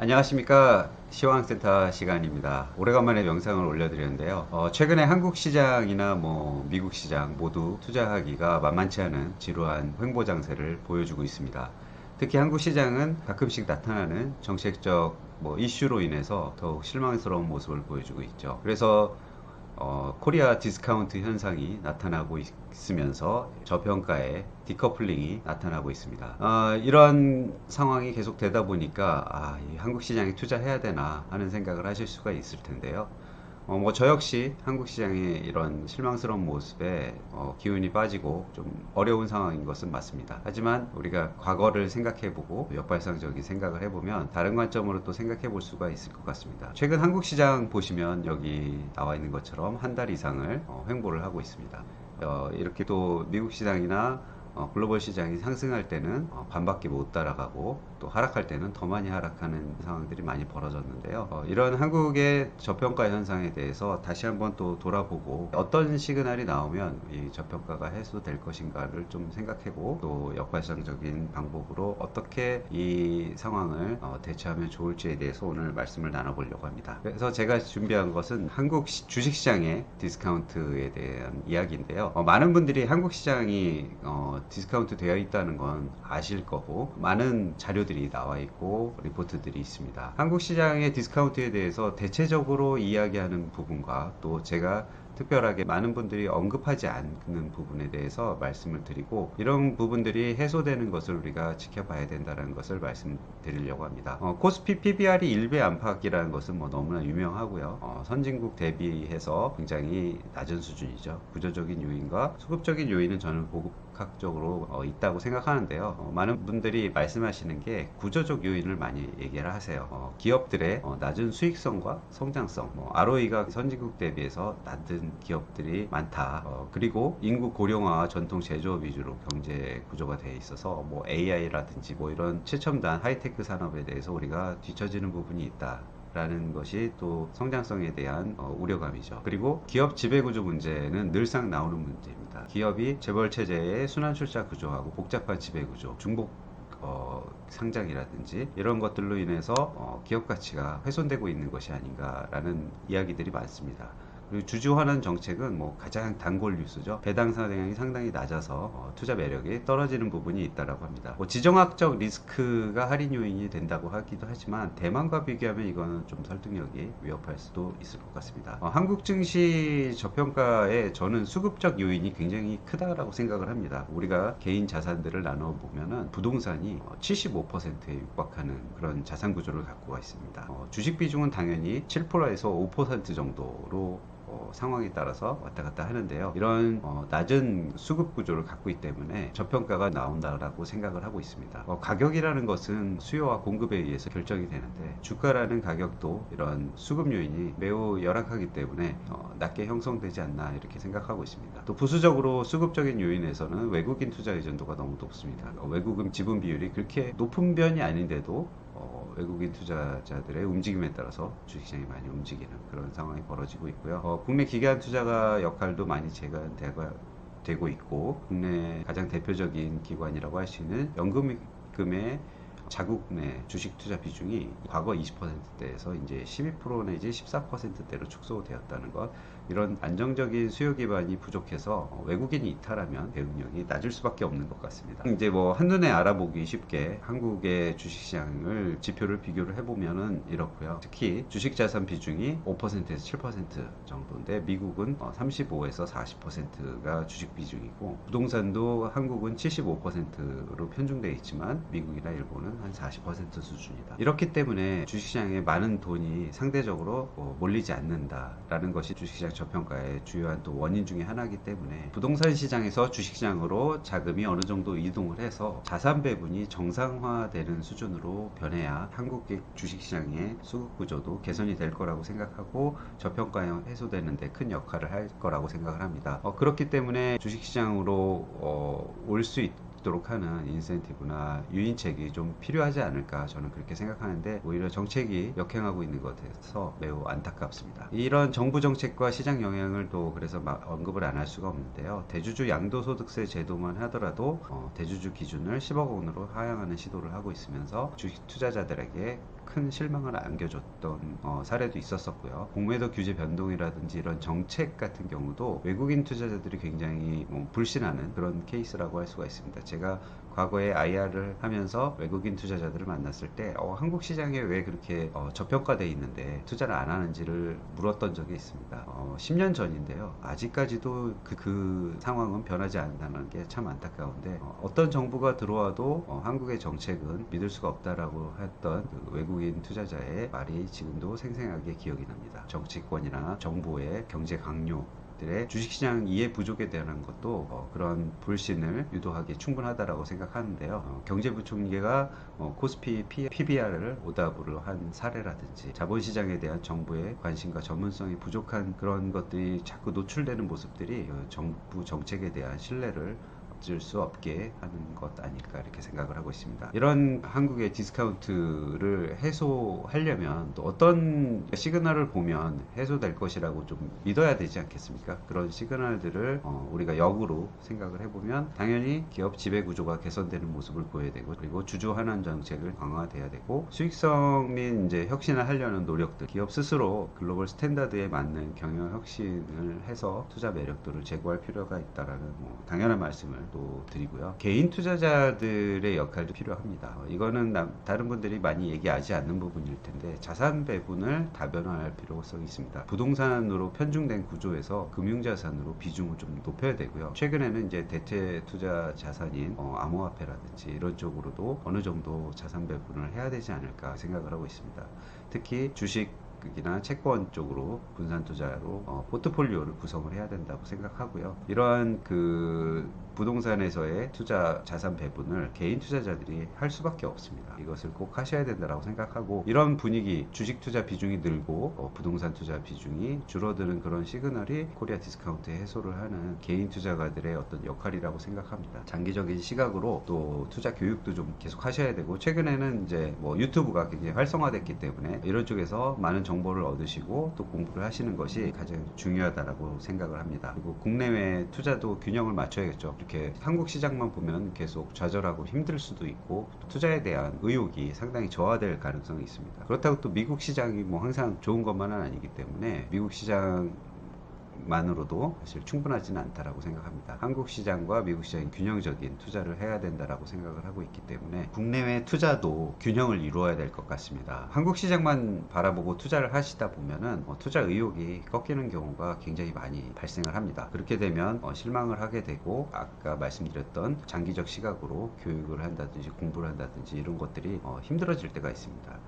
안녕하십니까. 시황센터 시간입니다. 오래간만에 영상을 올려드렸는데요. 최근에 한국 시장이나 미국 시장 모두 투자하기가 만만치 않은 지루한 횡보 장세를 보여주고 있습니다. 특히 한국 시장은 가끔씩 나타나는 정책적 이슈로 인해서 더욱 실망스러운 모습을 보여주고 있죠. 그래서 코리아 디스카운트 현상이 나타나고 있으면서 저평가의 디커플링이 나타나고 있습니다. 이런 상황이 계속 되다 보니까 이 한국 시장에 투자해야 되나 하는 생각을 하실 수가 있을 텐데요. 저 역시 한국 시장의 이런 실망스러운 모습에 기운이 빠지고 좀 어려운 상황인 것은 맞습니다. 하지만 우리가 과거를 생각해보고 역발상적인 생각을 해보면 다른 관점으로 또 생각해볼 수가 있을 것 같습니다. 최근 한국 시장 보시면 여기 나와 있는 것처럼 한 달 이상을 횡보를 하고 있습니다. 이렇게 또 미국 시장이나 글로벌 시장이 상승할 때는 반밖에 못 따라가고 또 하락할 때는 더 많이 하락하는 상황들이 많이 벌어졌는데요. 이런 한국의 저평가 현상에 대해서 다시 한번 또 돌아보고 어떤 시그널이 나오면 이 저평가가 해소될 것인가를 좀 생각해보고 또 역발상적인 방법으로 어떻게 이 상황을 대처하면 좋을지에 대해서 오늘 말씀을 나눠보려고 합니다. 그래서 제가 준비한 것은 한국 주식시장의 디스카운트에 대한 이야기인데요. 많은 분들이 한국 시장이 디스카운트 되어 있다는 건 아실 거고 많은 자료들이 나와 있고 리포트들이 있습니다. 한국 시장의 디스카운트에 대해서 대체적으로 이야기하는 부분과 또 제가 특별하게 많은 분들이 언급하지 않는 부분에 대해서 말씀을 드리고 이런 부분들이 해소되는 것을 우리가 지켜봐야 된다는 것을 말씀드리려고 합니다. 코스피 PBR이 1배 안팎이라는 것은 너무나 유명하고요. 선진국 대비해서 굉장히 낮은 수준이죠. 구조적인 요인과 수급적인 요인은 저는 복합적으로 있다고 생각하는데요. 많은 분들이 말씀하시는 게 구조적 요인을 많이 얘기를 하세요. 기업들의 낮은 수익성과 성장성, ROE가 선진국 대비해서 낮은 기업들이 많다. 그리고 인구 고령화와 전통 제조업 위주로 경제 구조가 되어 있어서 AI라든지 이런 최첨단 하이테크 산업에 대해서 우리가 뒤처지는 부분이 있다. 라는 것이 또 성장성에 대한 우려감이죠. 그리고 기업 지배구조 문제는 늘상 나오는 문제입니다. 기업이 재벌 체제의 순환 출자 구조하고 복잡한 지배구조, 중복 상장이라든지 이런 것들로 인해서 기업 가치가 훼손되고 있는 것이 아닌가라는 이야기들이 많습니다. 그리고 주주환원 정책은 가장 단골 뉴스죠. 배당 사량이 상당히 낮아서 투자 매력이 떨어지는 부분이 있다라고 합니다. 지정학적 리스크가 할인 요인이 된다고 하기도 하지만 대만과 비교하면 이거는 좀 설득력이 위협할 수도 있을 것 같습니다. 한국 증시 저평가에 저는 수급적 요인이 굉장히 크다라고 생각을 합니다. 우리가 개인 자산들을 나눠 보면은 부동산이 75%에 육박하는 그런 자산 구조를 갖고 있습니다. 주식 비중은 당연히 7%에서 5% 정도로 상황에 따라서 왔다 갔다 하는데요. 이런 낮은 수급 구조를 갖고 있기 때문에 저평가가 나온다라고 생각을 하고 있습니다. 가격이라는 것은 수요와 공급에 의해서 결정이 되는데 주가라는 가격도 이런 수급 요인이 매우 열악하기 때문에 낮게 형성되지 않나 이렇게 생각하고 있습니다. 또 부수적으로 수급적인 요인에서는 외국인 투자 의존도가 너무 높습니다. 외국인 지분 비율이 그렇게 높은 편이 아닌데도 외국인 투자자들의 움직임에 따라서 주식시장이 많이 움직이는 그런 상황이 벌어지고 있고요. 국내 기관 투자가 역할도 많이 되고 있고 국내 가장 대표적인 기관이라고 할 수 있는 연금의 자국 내 주식 투자 비중이 과거 20%대에서 이제 12% 내지 14%대로 축소되었다는 것. 이런 안정적인 수요 기반이 부족해서 외국인이 이탈하면 대응력이 낮을 수밖에 없는 것 같습니다. 이제 한눈에 알아보기 쉽게 한국의 주식시장을 지표를 비교를 해보면은 이렇고요. 특히 주식자산 비중이 5%에서 7% 정도인데 미국은 35에서 40%가 주식 비중이고 부동산도 한국은 75%로 편중되어 있지만 미국이나 일본은 한 40% 수준이다. 이렇기 때문에 주식시장에 많은 돈이 상대적으로 몰리지 않는다라는 것이 주식시장 저평가의 주요한 또 원인 중에 하나이기 때문에 부동산 시장에서 주식시장으로 자금이 어느 정도 이동을 해서 자산 배분이 정상화되는 수준으로 변해야 한국의 주식시장의 수급 구조도 개선이 될 거라고 생각하고 저평가 해소되는 데 큰 역할을 할 거라고 생각을 합니다. 그렇기 때문에 주식시장으로 올 수 있도록 하는 인센티브나 유인책이 좀 필요하지 않을까, 저는 그렇게 생각하는데 오히려 정책이 역행하고 있는 것에서 매우 안타깝습니다. 이런 정부 정책과 시장 영향을 또 그래서 언급을 안 할 수가 없는데요. 대주주 양도소득세 제도만 하더라도 대주주 기준을 10억 원으로 하향하는 시도를 하고 있으면서 주식 투자자들에게 큰 실망을 안겨줬던 사례도 있었었고요. 공매도 규제 변동이라든지 이런 정책 같은 경우도 외국인 투자자들이 굉장히 불신하는 그런 케이스라고 할 수가 있습니다. 제가 과거에 IR을 하면서 외국인 투자자들을 만났을 때 한국 시장에 왜 그렇게 저평가되어 있는데 투자를 안 하는지를 물었던 적이 있습니다. 10년 전인데요. 아직까지도 그 상황은 변하지 않는다는 게 참 안타까운데, 어떤 정부가 들어와도 한국의 정책은 믿을 수가 없다라고 했던 그 외국인 투자자의 말이 지금도 생생하게 기억이 납니다. 정치권이나 정부의 경제 강요 들의 주식시장 이해 부족에 대한 것도 그런 불신을 유도하기 충분하다라고 생각하는데요. 경제부총리가 코스피 PBR을 오답으로 한 사례라든지 자본시장에 대한 정부의 관심과 전문성이 부족한 그런 것들이 자꾸 노출되는 모습들이 정부 정책에 대한 신뢰를 얻을 수 없게 하는 것 아닐까, 이렇게 생각을 하고 있습니다. 이런 한국의 디스카운트를 해소하려면 또 어떤 시그널을 보면 해소될 것이라고 좀 믿어야 되지 않겠습니까? 그런 시그널들을 우리가 역으로 생각을 해보면 당연히 기업 지배 구조가 개선되는 모습을 보여야 되고, 그리고 주주 환원 정책을 강화돼야 되고, 수익성 및 이제 혁신을 하려는 노력들, 기업 스스로 글로벌 스탠다드에 맞는 경영 혁신을 해서 투자 매력도를 제고할 필요가 있다라는 당연한 말씀을 또 드리고요. 개인 투자자들의 역할도 필요합니다. 이거는 다른 분들이 많이 얘기하지 않는 부분일 텐데, 자산 배분을 다변화할 필요성이 있습니다. 부동산으로 편중된 구조에서 금융자산으로 비중을 좀 높여야 되고요. 최근에는 이제 대체 투자 자산인 암호화폐라든지 이런 쪽으로도 어느 정도 자산 배분을 해야 되지 않을까 생각을 하고 있습니다. 특히 주식이나 채권 쪽으로 분산 투자로 포트폴리오를 구성을 해야 된다고 생각하고요. 이러한 부동산에서의 투자 자산 배분을 개인 투자자들이 할 수밖에 없습니다. 이것을 꼭 하셔야 된다고 생각하고, 이런 분위기, 주식 투자 비중이 늘고 부동산 투자 비중이 줄어드는 그런 시그널이 코리아 디스카운트 해소를 하는 개인 투자가들의 어떤 역할이라고 생각합니다. 장기적인 시각으로 또 투자 교육도 좀 계속 하셔야 되고, 최근에는 이제 유튜브가 굉장히 활성화됐기 때문에 이런 쪽에서 많은 정보를 얻으시고 또 공부를 하시는 것이 가장 중요하다라고 생각을 합니다. 그리고 국내외 투자도 균형을 맞춰야겠죠. 이렇게 한국 시장만 보면 계속 좌절하고 힘들 수도 있고, 투자에 대한 의욕이 상당히 저하될 가능성이 있습니다. 그렇다고 또 미국 시장이 항상 좋은 것만은 아니기 때문에 미국 시장만으로도 사실 충분하지는 않다라고 생각합니다. 한국 시장과 미국 시장이 균형적인 투자를 해야 된다라고 생각을 하고 있기 때문에 국내외 투자도 균형을 이루어야 될 것 같습니다. 한국 시장만 바라보고 투자를 하시다 보면은 투자 의욕이 꺾이는 경우가 굉장히 많이 발생을 합니다. 그렇게 되면 실망을 하게 되고, 아까 말씀드렸던 장기적 시각으로 교육을 한다든지 공부를 한다든지 이런 것들이 힘들어질 때가 있습니다.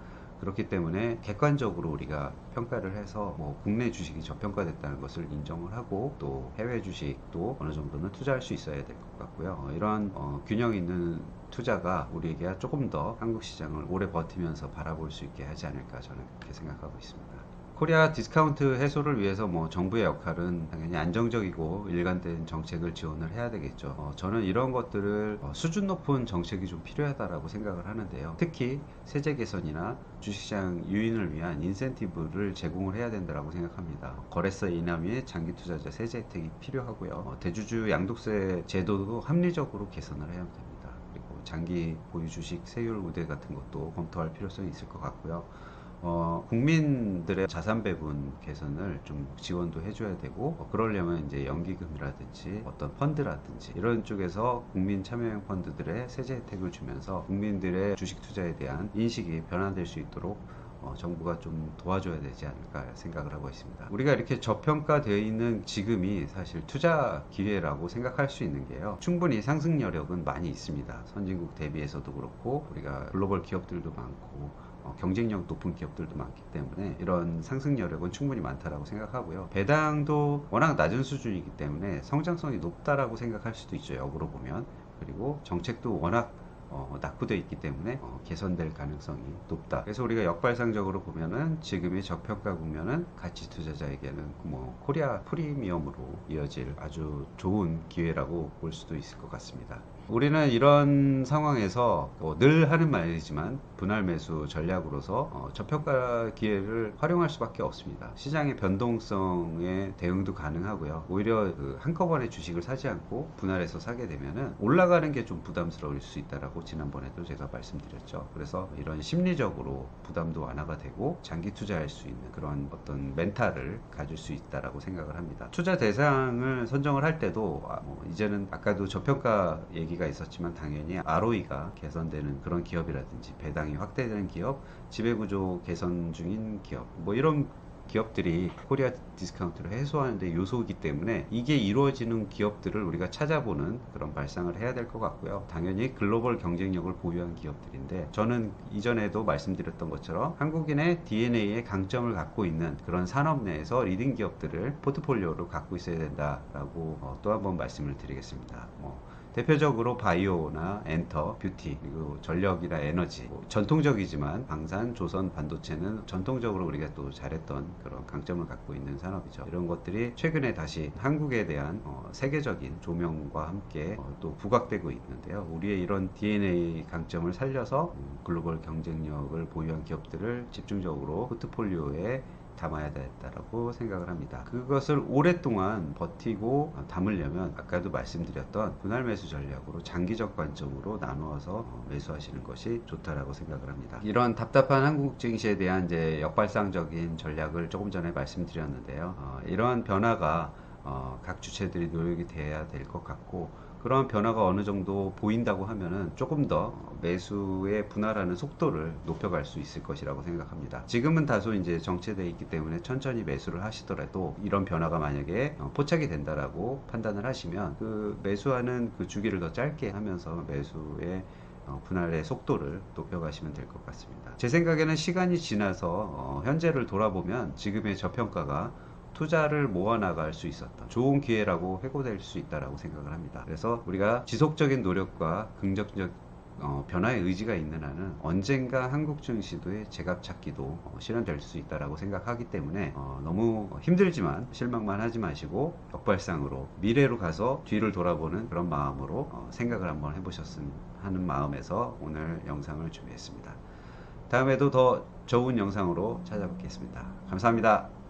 그렇기 때문에 객관적으로 우리가 평가를 해서 국내 주식이 저평가됐다는 것을 인정을 하고, 또 해외 주식도 어느 정도는 투자할 수 있어야 될 것 같고요. 이런 균형 있는 투자가 우리에게 조금 더 한국 시장을 오래 버티면서 바라볼 수 있게 하지 않을까, 저는 그렇게 생각하고 있습니다. 코리아 디스카운트 해소를 위해서 정부의 역할은 당연히 안정적이고 일관된 정책을 지원을 해야 되겠죠. 저는 이런 것들을 수준 높은 정책이 좀 필요하다라고 생각을 하는데요. 특히 세제 개선이나 주식시장 유인을 위한 인센티브를 제공을 해야 된다고 생각합니다. 거래세 인하 및 장기 투자자 세제 혜택이 필요하고요. 대주주 양도세 제도도 합리적으로 개선을 해야 됩니다. 그리고 장기 보유 주식 세율 우대 같은 것도 검토할 필요성이 있을 것 같고요. 국민들의 자산 배분 개선을 좀 지원도 해줘야 되고, 그러려면 이제 연기금이라든지 어떤 펀드라든지 이런 쪽에서 국민 참여형 펀드들의 세제 혜택을 주면서 국민들의 주식 투자에 대한 인식이 변화될 수 있도록 정부가 좀 도와줘야 되지 않을까 생각을 하고 있습니다. 우리가 이렇게 저평가되어 있는 지금이 사실 투자 기회라고 생각할 수 있는 게요, 충분히 상승 여력은 많이 있습니다. 선진국 대비해서도 그렇고, 우리가 글로벌 기업들도 많고 경쟁력 높은 기업들도 많기 때문에 이런 상승 여력은 충분히 많다라고 생각하고요. 배당도 워낙 낮은 수준이기 때문에 성장성이 높다라고 생각할 수도 있죠, 역으로 보면. 그리고 정책도 워낙 낙후되어 있기 때문에 개선될 가능성이 높다. 그래서 우리가 역발상적으로 보면은 지금의 저평가 국면은 가치 투자자에게는 코리아 프리미엄으로 이어질 아주 좋은 기회라고 볼 수도 있을 것 같습니다. 우리는 이런 상황에서 늘 하는 말이지만 분할 매수 전략으로서 저평가 기회를 활용할 수밖에 없습니다. 시장의 변동성에 대응도 가능하고요. 오히려 한꺼번에 주식을 사지 않고 분할해서 사게 되면은 올라가는 게 좀 부담스러울 수 있다라고 지난번에도 제가 말씀드렸죠. 그래서 이런 심리적으로 부담도 완화가 되고 장기 투자할 수 있는 그런 어떤 멘탈을 가질 수 있다라고 생각을 합니다. 투자 대상을 선정을 할 때도 이제는 아까도 저평가 얘기가 있었지만 당연히 ROE가 개선되는 그런 기업이라든지 배당이 확대되는 기업, 지배구조 개선 중인 기업, 뭐 이런 기업들이 코리아 디스카운트를 해소하는 데 요소이기 때문에 이게 이루어지는 기업들을 우리가 찾아보는 그런 발상을 해야 될 것 같고요. 당연히 글로벌 경쟁력을 보유한 기업들인데 저는 이전에도 말씀드렸던 것처럼 한국인의 DNA의 강점을 갖고 있는 그런 산업 내에서 리딩 기업들을 포트폴리오로 갖고 있어야 된다라고 또 한번 말씀을 드리겠습니다. 대표적으로 바이오나 엔터, 뷰티, 그리고 전력이나 에너지, 전통적이지만 방산, 조선, 반도체는 전통적으로 우리가 또 잘했던 그런 강점을 갖고 있는 산업이죠. 이런 것들이 최근에 다시 한국에 대한 세계적인 조명과 함께 또 부각되고 있는데요. 우리의 이런 DNA 강점을 살려서 글로벌 경쟁력을 보유한 기업들을 집중적으로 포트폴리오에 담아야 되겠다라고 생각을 합니다. 그것을 오랫동안 버티고 담으려면 아까도 말씀드렸던 분할 매수 전략으로 장기적 관점으로 나누어서 매수하시는 것이 좋다라고 생각을 합니다. 이런 답답한 한국 증시에 대한 이제 역발상적인 전략을 조금 전에 말씀드렸는데요. 이러한 변화가 각 주체들이 노력이 돼야 될 것 같고 그런 변화가 어느 정도 보인다고 하면은 조금 더 매수의 분할하는 속도를 높여갈 수 있을 것이라고 생각합니다. 지금은 다소 이제 정체되어 있기 때문에 천천히 매수를 하시더라도 이런 변화가 만약에 포착이 된다라고 판단을 하시면 그 매수하는 그 주기를 더 짧게 하면서 매수의 분할의 속도를 높여가시면 될 것 같습니다. 제 생각에는 시간이 지나서 현재를 돌아보면 지금의 저평가가 투자를 모아나갈 수 있었던 좋은 기회라고 회고될 수 있다고 생각을 합니다. 그래서 우리가 지속적인 노력과 긍정적 변화의 의지가 있는 한은 언젠가 한국 증시도의 제값 찾기도 실현될 수 있다고 생각하기 때문에 너무 힘들지만 실망만 하지 마시고 역발상으로 미래로 가서 뒤를 돌아보는 그런 마음으로 생각을 한번 해보셨으면 하는 마음에서 오늘 영상을 준비했습니다. 다음에도 더 좋은 영상으로 찾아뵙겠습니다. 감사합니다.